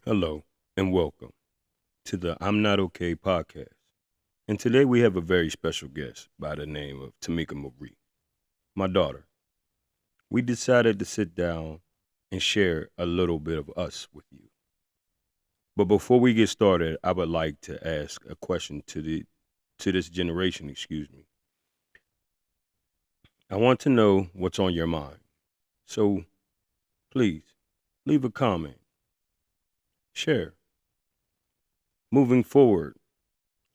Hello and welcome to the I'm Not Okay podcast. And today we have a very special guest by the name of Tamika Marie, my daughter. We decided to sit down and share a little bit of us with you. But before we get started, I would like to ask a question to this generation, excuse me. I want to know what's on your mind. So please leave a comment, share. Moving forward,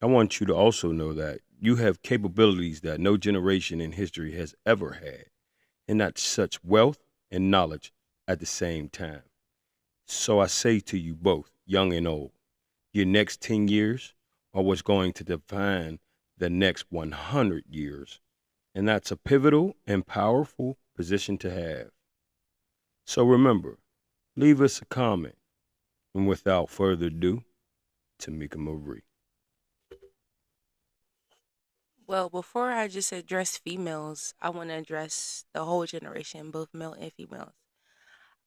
I want you to also know that you have capabilities that no generation in history has ever had, and that's such wealth and knowledge at the same time. So I say to you both, young and old, your next 10 years are what's going to define the next 100 years. And that's a pivotal and powerful position to have. So remember, leave us a comment. And without further ado, Tamika Marie. Well, before I just address females, I want to address the whole generation, both male and females.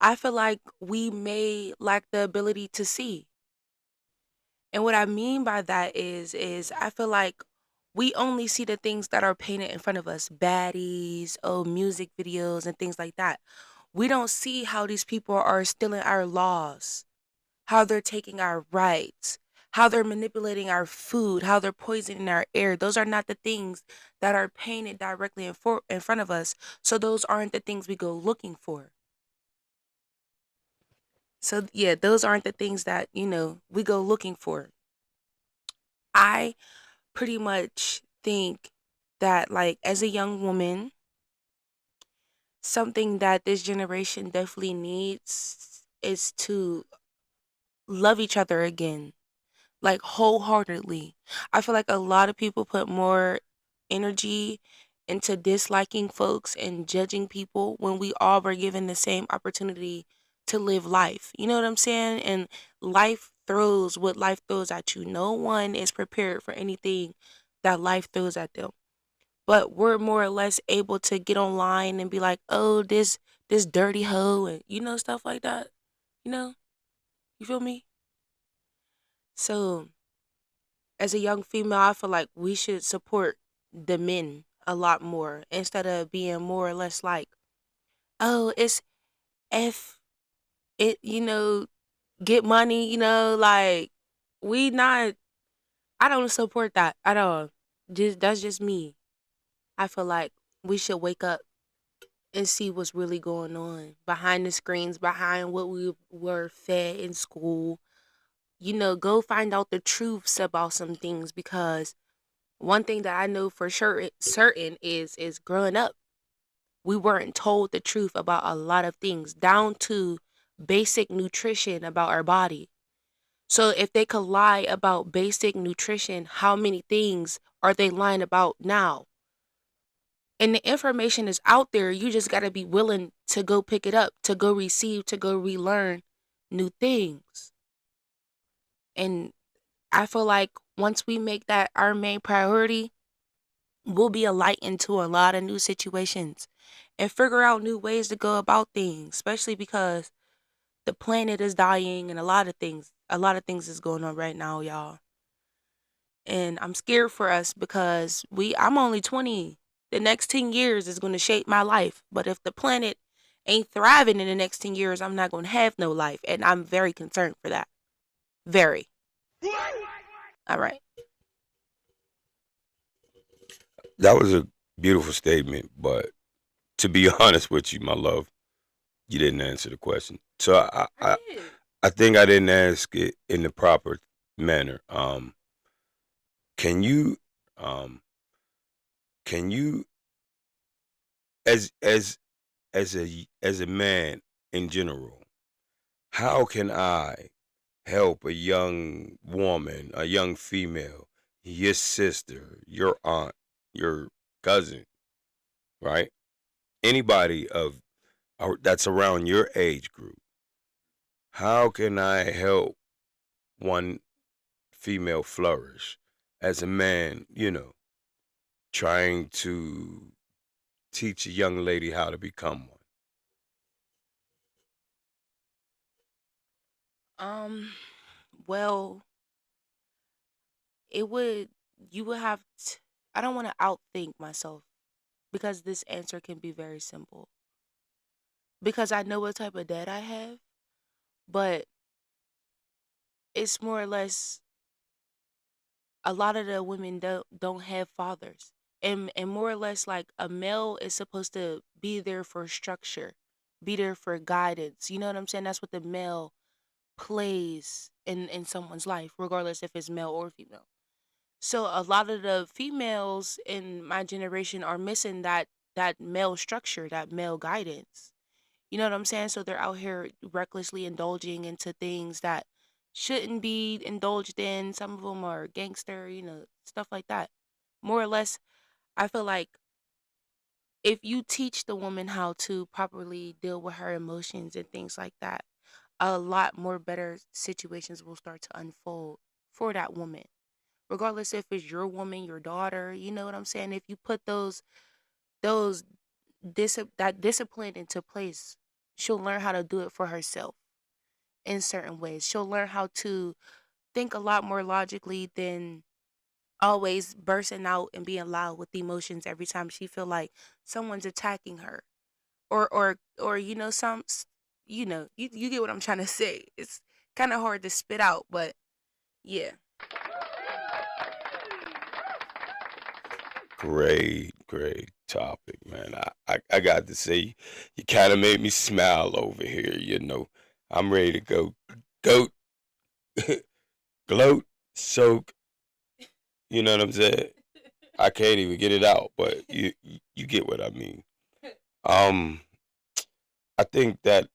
I feel like we may lack the ability to see. And what I mean by that is I feel like we only see the things that are painted in front of us, baddies, music videos and things like that. We don't see how these people are stealing our laws, how they're taking our rights, how they're manipulating our food, how they're poisoning our air. Those are not the things that are painted directly in front of us. So those aren't the things we go looking for. So yeah, those aren't the things that, we go looking for. I pretty much think that like as a young woman, something that this generation definitely needs is to love each other again, like wholeheartedly. I feel like a lot of people put more energy into disliking folks and judging people when we all were given the same opportunity to live life. You know what I'm saying? And life throws what life throws at you. No one is prepared for anything that life throws at them. But we're more or less able to get online and be like, "Oh, this dirty hoe," and stuff like that. You know? You feel me? So, as a young female, I feel like we should support the men a lot more instead of being more or less like, oh, it's if it, get money, like we not, I don't support that at all. Just that's just me. I feel like we should wake up and see what's really going on behind the screens, behind what we were fed in school. Go find out the truths about some things because one thing that I know for sure certain is growing up, we weren't told the truth about a lot of things, down to basic nutrition about our body. So if they could lie about basic nutrition, how many things are they lying about now? And the information is out there. You just got to be willing to go pick it up, to go receive, to go relearn new things. And I feel like once we make that our main priority, we'll be a light into a lot of new situations and figure out new ways to go about things, especially because the planet is dying and a lot of things is going on right now, y'all. And I'm scared for us because I'm only 20. The next 10 years is going to shape my life. But if the planet ain't thriving in the next 10 years, I'm not going to have no life. And I'm very concerned for that. Very. All right. That was a beautiful statement, but to be honest with you, my love, you didn't answer the question. So I did. I think I didn't ask it in the proper manner. Can you um can you as as a man in general, how can I help a young woman, a young female, your sister, your aunt, your cousin, right? Anybody of or that's around your age group. How can I help one female flourish as a man, trying to teach a young lady how to become one? Um, well, it would you would have I don't want to outthink myself because this answer can be very simple. Because I know what type of dad I have, but it's more or less a lot of the women don't have fathers. And more or less like a male is supposed to be there for structure, be there for guidance. You know what I'm saying? That's what the male plays in someone's life, regardless if it's male or female. So a lot of the females in my generation are missing that male structure, that male guidance. You know what I'm saying? So they're out here recklessly indulging into things that shouldn't be indulged in. Some of them are gangster, stuff like that. More or less, I feel like if you teach the woman how to properly deal with her emotions and things like that, a lot more better situations will start to unfold for that woman. Regardless if it's your woman, your daughter, you know what I'm saying? If you put those that discipline into place, she'll learn how to do it for herself in certain ways. She'll learn how to think a lot more logically than always bursting out and being loud with emotions every time she feel like someone's attacking her or you get what I'm trying to say. It's kind of hard to spit out, but yeah. Great topic, man. I got to say, you kind of made me smile over here. I'm ready to go, goat, gloat, soak. You know what I'm saying? I can't even get it out, but you get what I mean. Um, I think that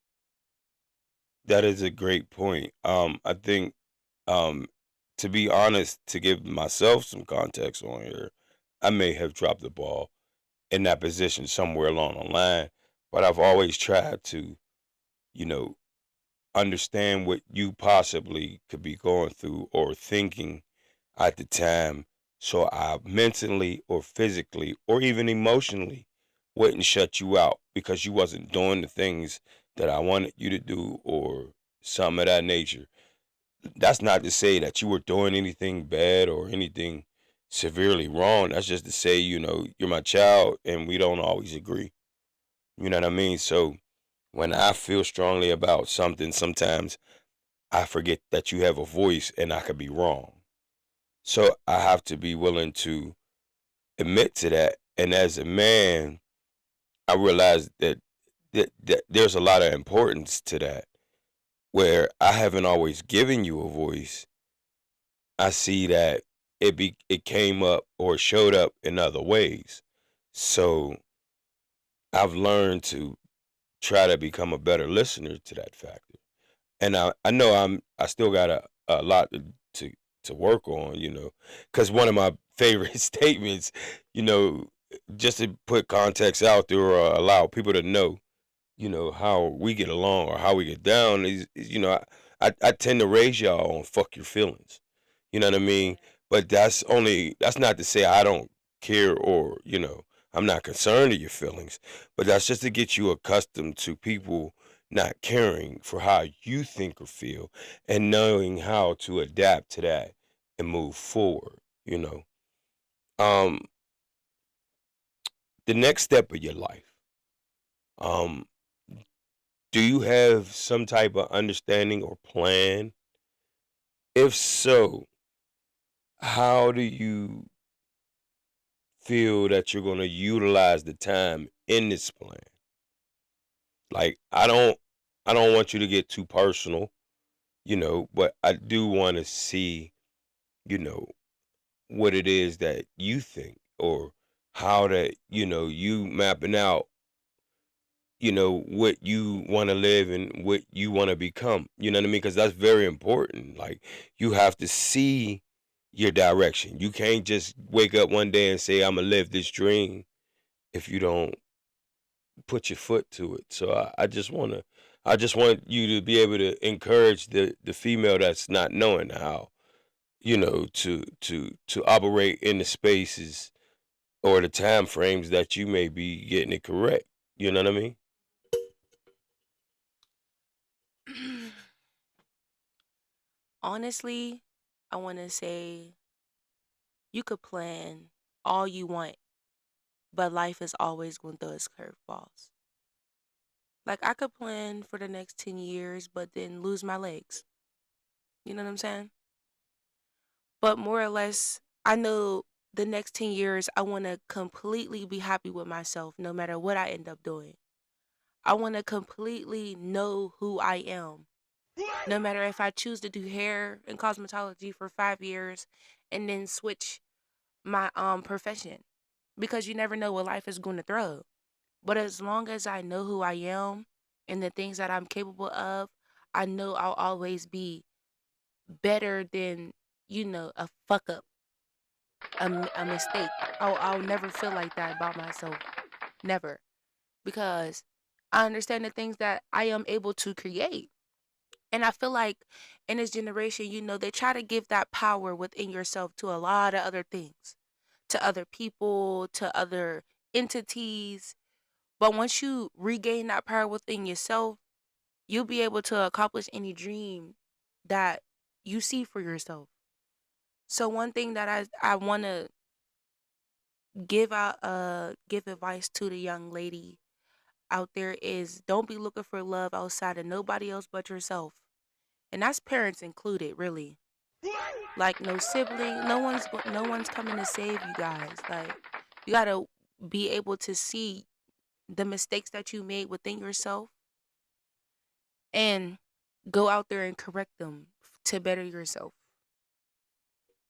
is a great point. I think, um, to be honest, to give myself some context on here, I may have dropped the ball in that position somewhere along the line, but I've always tried to, you know, understand what you possibly could be going through or thinking at the time, so I mentally or physically or even emotionally wouldn't shut you out because you wasn't doing the things that I wanted you to do or some of that nature. That's not to say that you were doing anything bad or anything severely wrong. That's just to say, you're my child and we don't always agree. You know what I mean? So when I feel strongly about something, sometimes I forget that you have a voice and I could be wrong. So I have to be willing to admit to that. And as a man, I realize that there's a lot of importance to that. Where I haven't always given you a voice, I see that it came up or showed up in other ways. So I've learned to try to become a better listener to that factor. And I know I still got a lot to to work on, because one of my favorite statements, you know, just to put context out there or allow people to know, how we get along or how we get down is I tend to raise y'all on fuck your feelings. You know what I mean? But that's not to say I don't care or, I'm not concerned of your feelings. But that's just to get you accustomed to people not caring for how you think or feel and knowing how to adapt to that and move forward, you know. Um the next step of your life. Um do you have some type of understanding or plan? If so, how do you feel that you're going to utilize the time in this plan? Like I don't want you to get too personal, but I do want to see, you know, what it is that you think or how that, you mapping out, what you want to live and what you want to become. You know what I mean? Because that's very important. Like you have to see your direction. You can't just wake up one day and say, I'm gonna live this dream if you don't put your foot to it. So I just want you to be able to encourage the female that's not knowing how, to operate in the spaces or the time frames that you may be getting it correct. You know what I mean? Honestly, I want to say you could plan all you want, but life is always going to throw its curveballs. Like I could plan for the next 10 years, but then lose my legs. You know what I'm saying? But more or less, I know the next 10 years, I want to completely be happy with myself no matter what I end up doing. I want to completely know who I am. No matter if I choose to do hair and cosmetology for 5 years and then switch my profession because you never know what life is going to throw. But as long as I know who I am and the things that I'm capable of, I know I'll always be better than, a fuck up, a mistake. I'll never feel like that about myself. Never. Because I understand the things that I am able to create. And I feel like in this generation, they try to give that power within yourself to a lot of other things, to other people, to other entities. But once you regain that power within yourself, you'll be able to accomplish any dream that you see for yourself. So one thing that I want to give advice to the young lady out there is don't be looking for love outside of nobody else but yourself. And that's parents included, really. Like no sibling, no one's coming to save you guys. Like you got to be able to see the mistakes that you made within yourself and go out there and correct them to better yourself.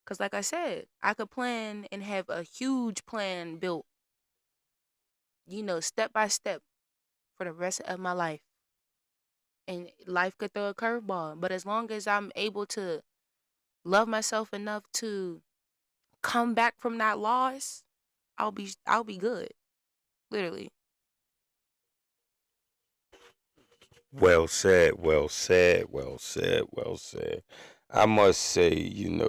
Cuz like I said, I could plan and have a huge plan built, step by step for the rest of my life. And life could throw a curveball, but as long as I'm able to love myself enough to come back from that loss, I'll be good. Literally. Well said, well said, well said, well said. I must say, you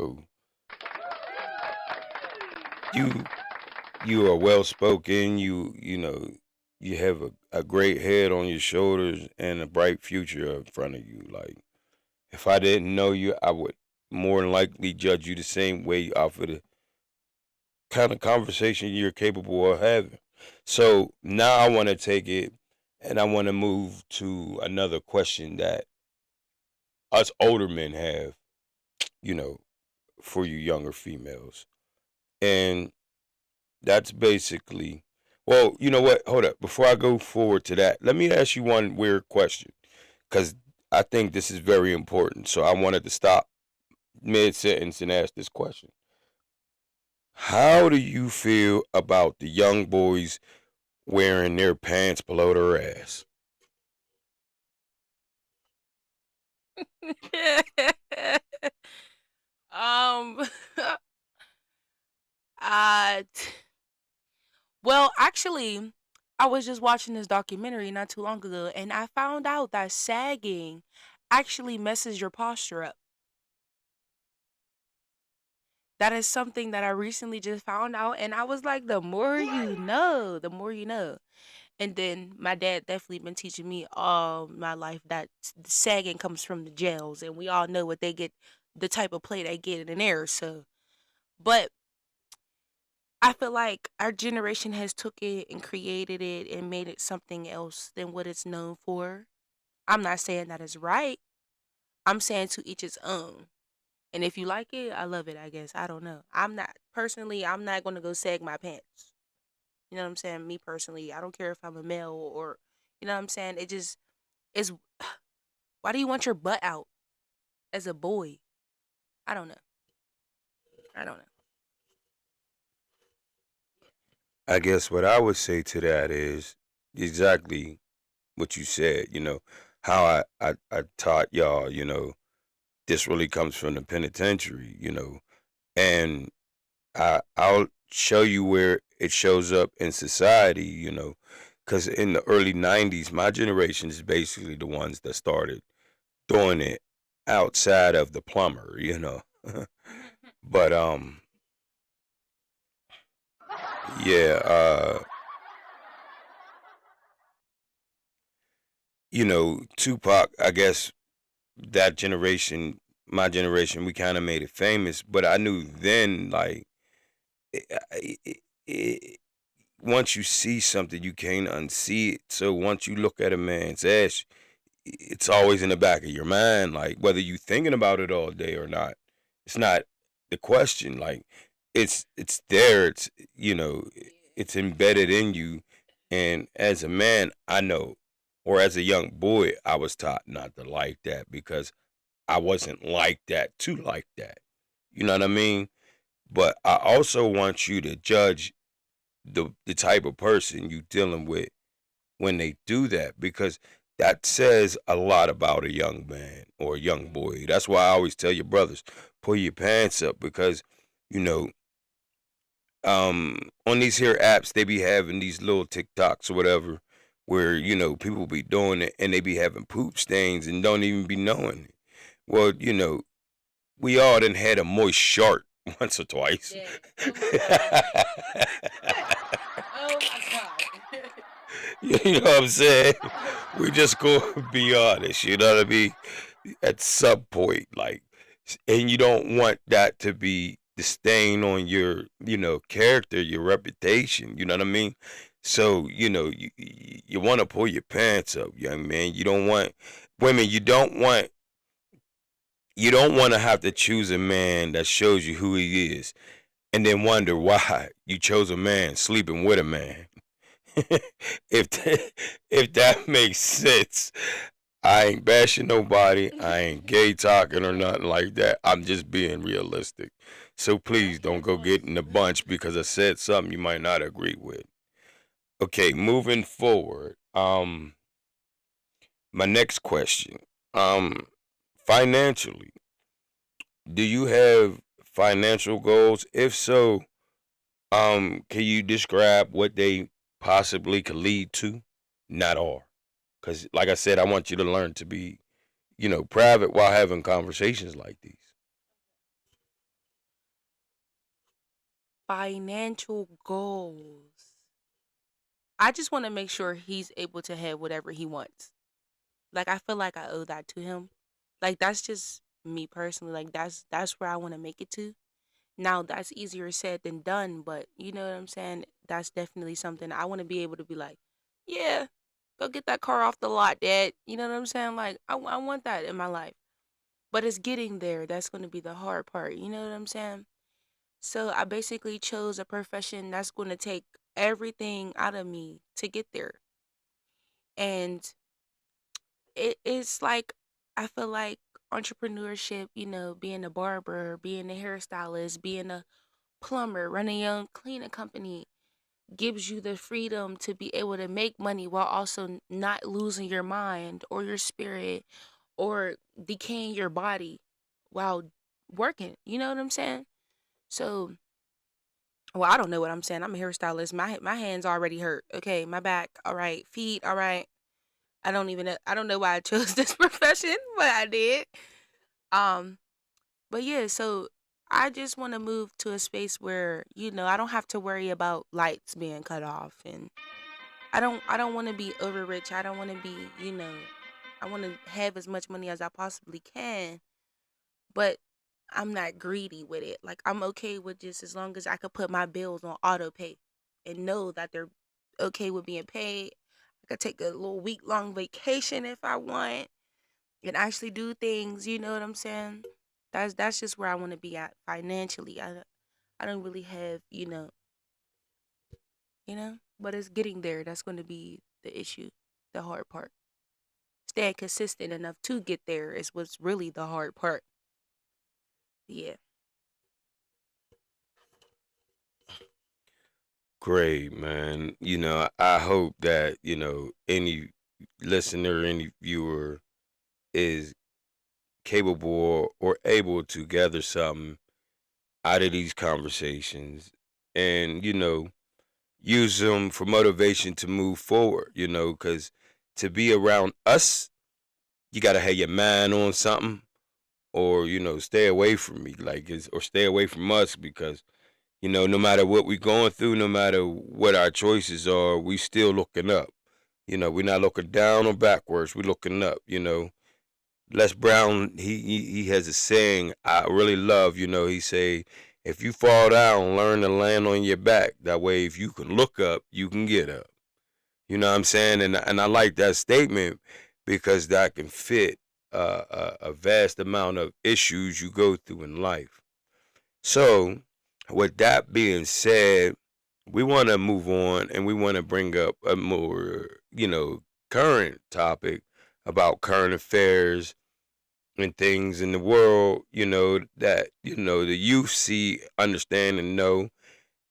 you are well spoken. You have a great head on your shoulders and a bright future in front of you. Like if I didn't know you, I would more than likely judge you the same way off of the kind of conversation you're capable of having. So now I want to take it and I want to move to another question that us older men have, you know, for you younger females. And that's basically, well, you know what? Hold up. Before I go forward to that, let me ask you one weird question because I think this is very important. So I wanted to stop mid sentence and ask this question. How do you feel about the young boys wearing their pants below their ass? um uh t- well, actually, I was just watching this documentary not too long ago and I found out that sagging actually messes your posture up. That is something that I recently just found out and I was like the more you know, the more you know. And then my dad definitely been teaching me all my life that sagging comes from the jails, and we all know what they get, the type of play they get in there. So, but I feel like our generation has took it and created it and made it something else than what it's known for. I'm not saying that is right. I'm saying to each its own. And if you like it, I love it. I guess I don't know. I'm not personally. I'm not gonna go sag my pants. You know what I'm saying? Me personally, I don't care if I'm a male or, you know what I'm saying. It just is. Why do you want your butt out as a boy? I don't know. I don't know. I guess what I would say to that is exactly what you said, how I taught y'all, this really comes from the penitentiary, and I'll show you where it shows up in society, because in the early 90s, my generation is basically the ones that started doing it outside of the plumber. But yeah, Tupac, I guess that generation my generation, we kind of made it famous, but I knew then, like, it, it, once you see something, you can't unsee it. So once you look at a man's ass, it's always in the back of your mind, like whether you thinking about it all day or not. It's not the question. Like it's there. It's it's embedded in you. And as a man, I know, or as a young boy, I was taught not to like that because I wasn't like that to like that. You know what I mean? But I also want you to judge the type of person you dealing with when they do that because that says a lot about a young man or a young boy. That's why I always tell your brothers, pull your pants up because, you know, on these here apps they be having these little TikToks or whatever where, people be doing it and they be having poop stains and don't even be knowing it. Well, we all done had a moist shark once or twice. Yeah. Oh my god. You know what I'm saying? We just gonna be honest, you know what I mean? At some point, like, and you don't want that to be the stain on your, character, your reputation. You know what I mean? So, you want to pull your pants up, young man. You don't want women. You don't want to have to choose a man that shows you who he is, and then wonder why you chose a man sleeping with a man. if that makes sense. I ain't bashing nobody. I ain't gay talking or nothing like that. I'm just being realistic. So please don't go get in a bunch because I said something you might not agree with. Okay, moving forward. My next question. Um, Financially, do you have financial goals? If so, can you describe what they possibly could lead to? Not all. Because, like I said, I want you to learn to be, private while having conversations like these. Financial goals. I just want to make sure he's able to have whatever he wants. Like I feel like I owe that to him. Like that's just me personally. Like that's where I want to make it to. Now that's easier said than done, but you know what I'm saying? That's definitely something I want to be able to be like, yeah, go get that car off the lot, dad. You know what I'm saying? Like I want that in my life. But it's getting there. That's going to be the hard part. You know what I'm saying? So I basically chose a profession that's going to take everything out of me to get there. And it's like I feel like entrepreneurship, being a barber, being a hairstylist, being a plumber, running your own cleaning company gives you the freedom to be able to make money while also not losing your mind or your spirit or decaying your body while working. You know what I'm saying? So, well, I don't know what I'm saying. I'm a hairstylist. My hands already hurt. Okay, my back. All right, feet. All right. I don't even know. I don't know why I chose this profession, but I did. Um, but yeah, so I just want to move to a space where, I don't have to worry about lights being cut off and I don't want to be over rich. I don't want to be, I want to have as much money as I possibly can, but I'm not greedy with it. Like I'm okay with just as long as I could put my bills on auto pay and know that they're okay with being paid. I could take a little week long vacation if I want and actually do things, you know what I'm saying? That's just where I want to be at financially. I don't really have, but it's getting there. That's going to be the issue, the hard part. Staying consistent enough to get there is what's really the hard part. Yeah. Great, man. I hope that, any listener, any viewer is capable or able to gather something out of these conversations and, use them for motivation to move forward, because to be around us, you got to have your mind on something or, stay away from me, like, or stay away from us because, no matter what we're going through, no matter what our choices are, we still looking up. We're not looking down or backwards. We're looking up. Les Brown, he has a saying I really love. You know, he say, if you fall down, learn to land on your back. That way, if you can look up, you can get up. You know what I'm saying? And I like that statement because that can fit a vast amount of issues you go through in life. So, with that being said, we want to move on and we want to bring up a more, current topic about current affairs and things in the world, that, the youth see, understand, and know.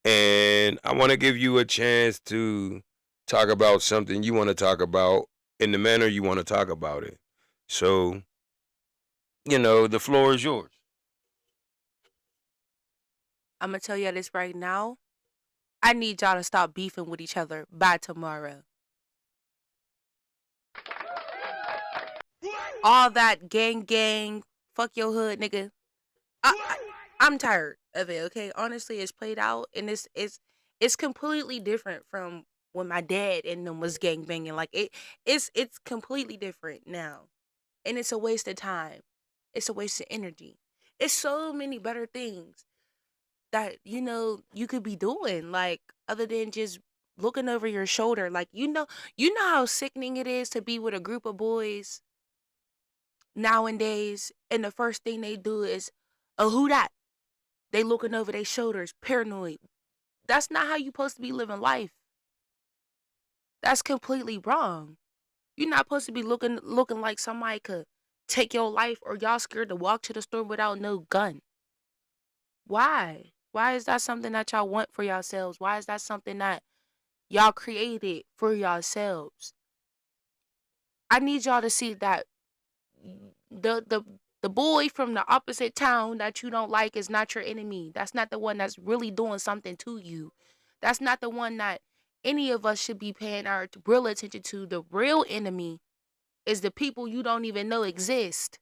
And I want to give you a chance to talk about something you want to talk about in the manner you want to talk about it. So, the floor is yours. I'm gonna tell you this right now. I need y'all to stop beefing with each other by tomorrow. All that gang, fuck your hood, nigga. I'm tired of it. Okay, honestly, it's played out, and it's completely different from when my dad and them was gang banging. Like it's completely different now, and it's a waste of time. It's a waste of energy. It's so many better things that you could be doing, like other than just looking over your shoulder. Like you know how sickening it is to be with a group of boys nowadays, and the first thing they do is, oh, who that? They looking over their shoulders, paranoid. That's not how you supposed to be living life. That's completely wrong. You're not supposed to be looking like somebody could take your life, or y'all scared to walk to the store without no gun. Why? Why is that something that y'all want for yourselves? Why is that something that y'all created for yourselves? I need y'all to see that the boy from the opposite town that you don't like is not your enemy. That's not the one that's really doing something to you. That's not the one that any of us should be paying our real attention to. The real enemy is the people you don't even know exist.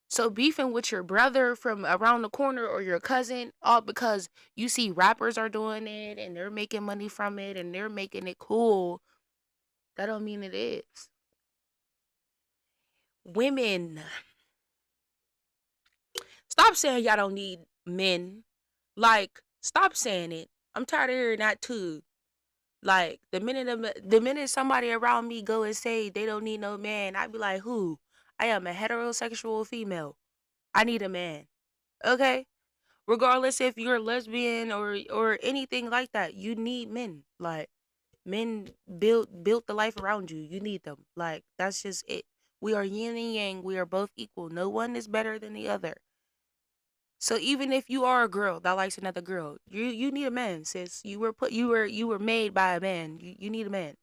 So beefing with your brother from around the corner or your cousin, all because you see rappers are doing it and they're making money from it and they're making it cool, that don't mean it is. Women, stop saying y'all don't need men. Like, stop saying it. I'm tired of hearing that too. Like the minute somebody around me go and say they don't need no man, I be like, who? I am a heterosexual female. I need a man. Okay? Regardless if you're a lesbian or anything like that, you need men. Like, men built the life around you. You need them. Like, that's just it. We are yin and yang. We are both equal. No one is better than the other. So even if you are a girl that likes another girl, you need a man, sis. You were made by a man. You need a man.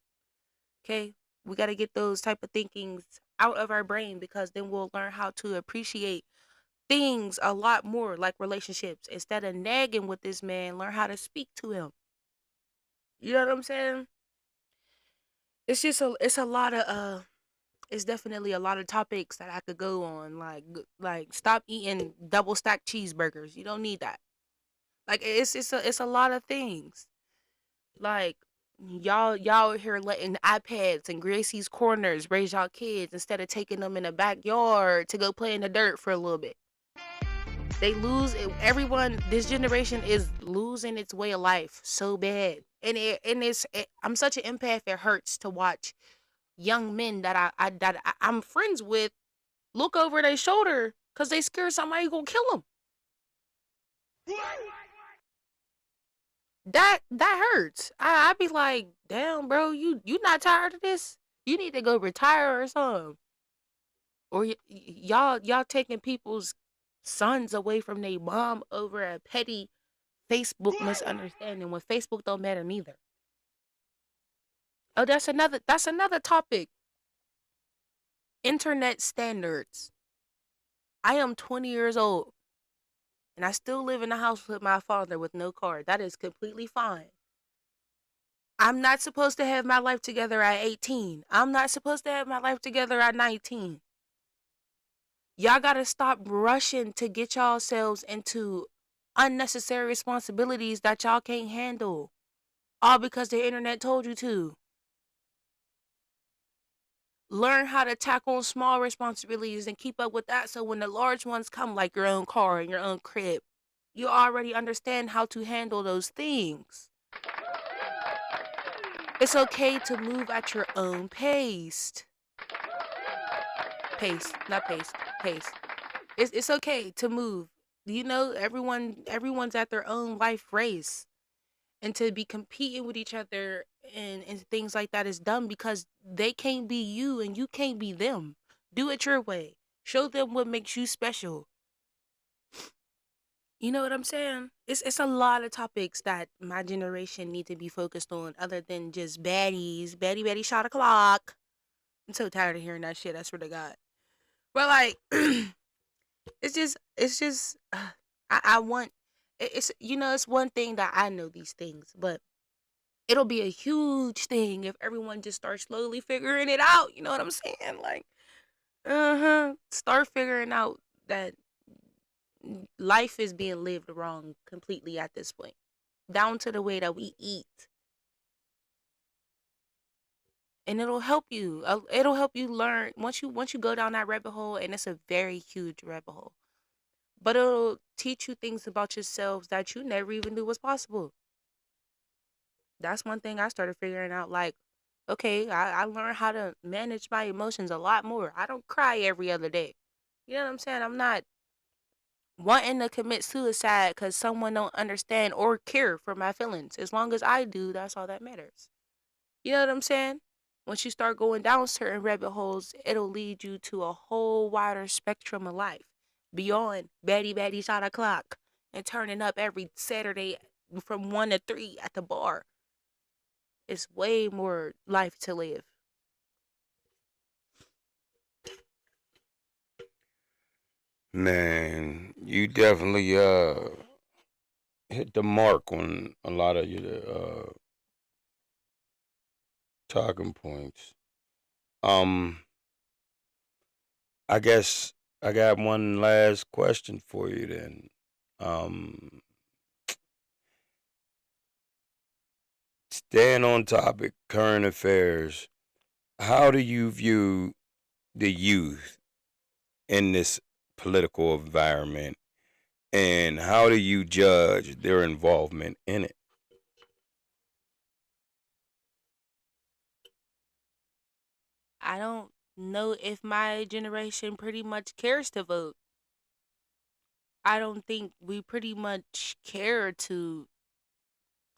Okay? We got to get those type of thinkings out of our brain, because then we'll learn how to appreciate things a lot more, like relationships. Instead of nagging with this man, learn how to speak to him. You know what I'm saying? It's a lot of it's definitely a lot of topics that I could go on, like stop eating double stacked cheeseburgers. You don't need that. Like, it's a lot of things. Like, y'all here letting iPads and Gracie's Corners raise y'all kids instead of taking them in the backyard to go play in the dirt for a little bit. They lose everyone. This generation is losing its way of life so bad, I'm such an empath. It hurts to watch young men I'm friends with look over their shoulder because they scared somebody gonna kill them. That hurts. I be like, damn, bro, you not tired of this? You need to go retire or something. Or y'all taking people's sons away from their mom over a petty Facebook misunderstanding when Facebook don't matter neither. Oh, that's another topic. Internet standards. I am 20 years old and I still live in a house with my father with no car. That is completely fine. I'm not supposed to have my life together at 18. I'm not supposed to have my life together at 19. Y'all gotta stop rushing to get yourselves into unnecessary responsibilities that y'all can't handle. All because the internet told you to. learn how to tackle small responsibilities and keep up with that. So when the large ones come, like your own car and your own crib, you already understand how to handle those things. It's okay to move at your own pace. Pace, not pace, pace. It's okay to move. You know, everyone's at their own life race. And to be competing with each other and things like that is dumb because they can't be you and you can't be them. Do it your way. Show them what makes you special. You know what I'm saying? It's a lot of topics that my generation need to be focused on other than just baddies. Baddie shot o'clock. I'm so tired of hearing that shit, I swear to God. But like it's just I want it's it's one thing that I know these things, but it'll be a huge thing if everyone just starts slowly figuring it out. You know what I'm saying? Like, start figuring out that life is being lived wrong completely at this point, down to the way that we eat, and it'll help you. It'll help you learn once you go down that rabbit hole, and it's a very huge rabbit hole. But it'll teach you things about yourselves that you never even knew was possible. That's one thing I started figuring out. Like, okay, I learned how to manage my emotions a lot more. I don't cry every other day. You know what I'm saying? I'm not wanting to commit suicide because someone don't understand or care for my feelings. As long as I do, that's all that matters. You know what I'm saying? Once you start going down certain rabbit holes, it'll lead you to a whole wider spectrum of life beyond Betty shot o'clock and turning up every Saturday from 1 to 3 at the bar. It's way more life to live. Man, you definitely hit the mark on a lot of your talking points. Um, I guess I got one last question for you then. Um, Staying on topic, current affairs. How do you view the youth in this political environment, and how do you judge their involvement in it? I don't know if my generation pretty much cares to vote. I don't think we pretty much care to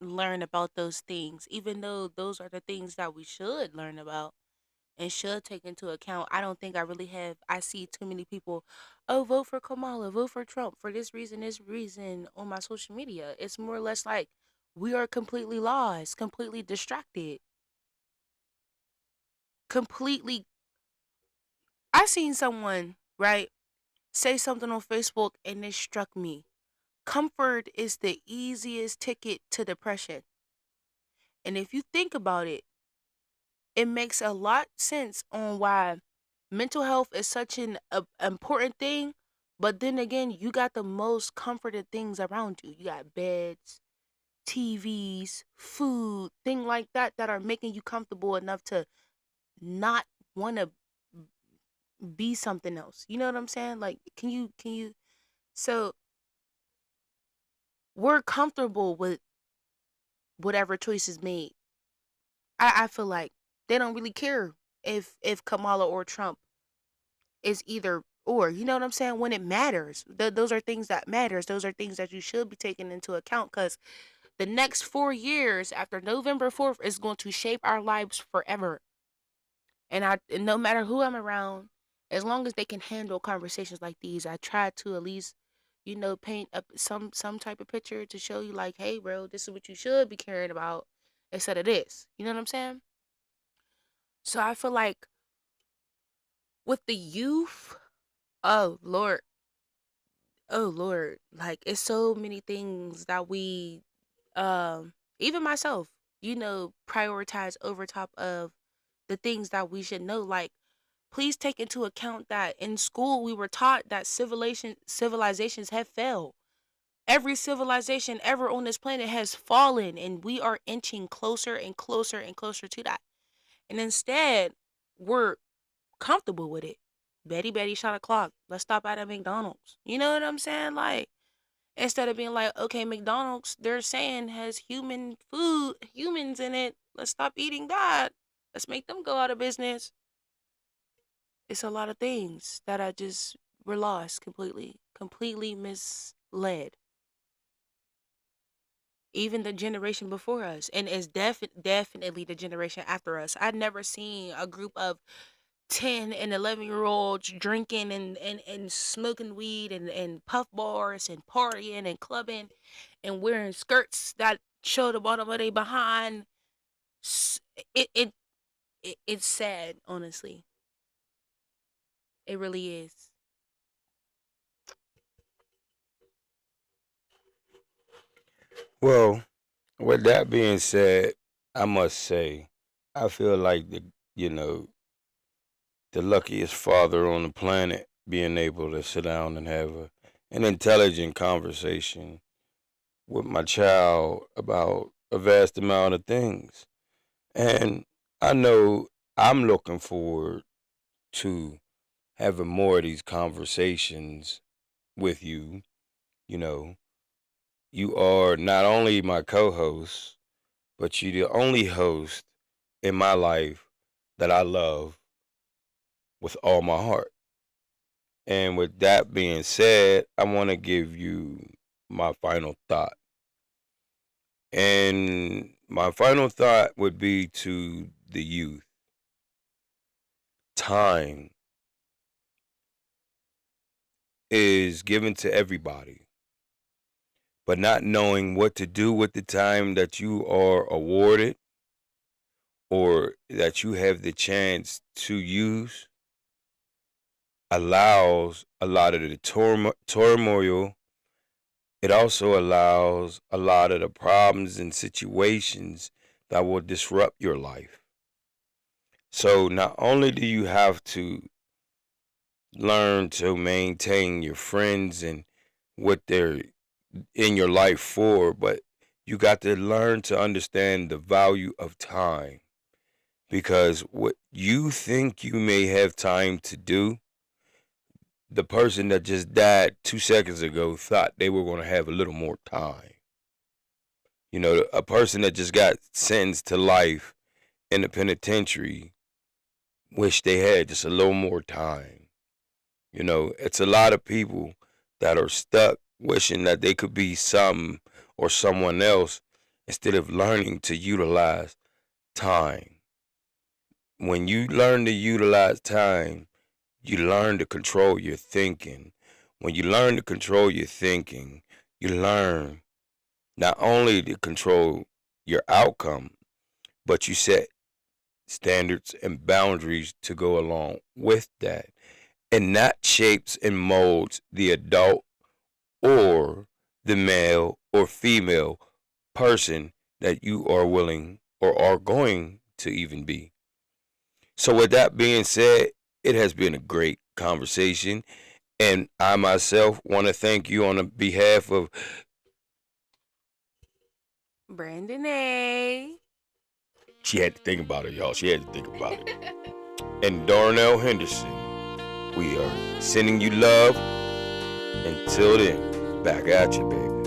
learn about those things, even though those are the things that we should learn about and should take into account. I don't think I see too many people, oh, vote for Kamala, vote for Trump for this reason on my social media. It's more or less like we are completely lost, completely distracted, completely. I seen someone, right, say something on Facebook and it struck me. Comfort is the easiest ticket to depression. And if you think about it, it makes a lot sense on why mental health is such an important thing. But then again, you got the most comforted things around you. You got beds, TVs, food, things like that that are making you comfortable enough to not want to be something else. You know what I'm saying? Like, can you? So we're comfortable with whatever choice is made. I feel like they don't really care if Kamala or Trump is either or. You know what I'm saying? When it matters, those are things that matters. Those are things that you should be taking into account because the next 4 years after November 4th is going to shape our lives forever. And no matter who I'm around, as long as they can handle conversations like these, I try to at least paint up some type of picture to show you like, hey, bro, this is what you should be caring about instead of this. You know what I'm saying? So I feel like with the youth, oh Lord, oh Lord, like it's so many things that we, even myself, prioritize over top of the things that we should know. Like, please take into account that in school we were taught that civilizations have failed. Every civilization ever on this planet has fallen, and we are inching closer and closer and closer to that. And instead, we're comfortable with it. Betty shot a clock. Let's stop at a McDonald's. You know what I'm saying? Like, instead of being like, okay, McDonald's, they're saying has humans in it. Let's stop eating that. Let's make them go out of business. It's a lot of things that I just were lost completely misled. Even the generation before us, and it's definitely the generation after us. I'd never seen a group of 10 and 11-year-olds drinking and smoking weed and puff bars and partying and clubbing and wearing skirts that show the bottom of their behind. S- It, it, it's sad, honestly. It really is. Well, with that being said, I must say, I feel like you know, the luckiest father on the planet being able to sit down and have an intelligent conversation with my child about a vast amount of things. And I know I'm looking forward to having more of these conversations with you. You know, you are not only my co host, but you're the only host in my life that I love with all my heart. And with that being said, I want to give you my final thought. And my final thought would be to the youth. Time is given to everybody, but not knowing what to do with the time that you are awarded or that you have the chance to use allows a lot of the turmoil. It also allows a lot of the problems and situations that will disrupt your life. So not only do you have to learn to maintain your friends and what they're in your life for, but you got to learn to understand the value of time, because what you think you may have time to do, the person that just died 2 seconds ago thought they were going to have a little more time. You know, a person that just got sentenced to life in the penitentiary wish they had just a little more time. You know, it's a lot of people that are stuck wishing that they could be something or someone else instead of learning to utilize time. When you learn to utilize time, you learn to control your thinking. When you learn to control your thinking, you learn not only to control your outcome, but you set standards and boundaries to go along with that. And that shapes and molds the adult or the male or female person that you are willing or are going to even be. So, with that being said, it has been a great conversation. And I myself want to thank you on the behalf of Brandon A. she had to think about it, y'all. She had to think about it. And Darnell Henderson. We are sending you love. Until then, back at you, baby.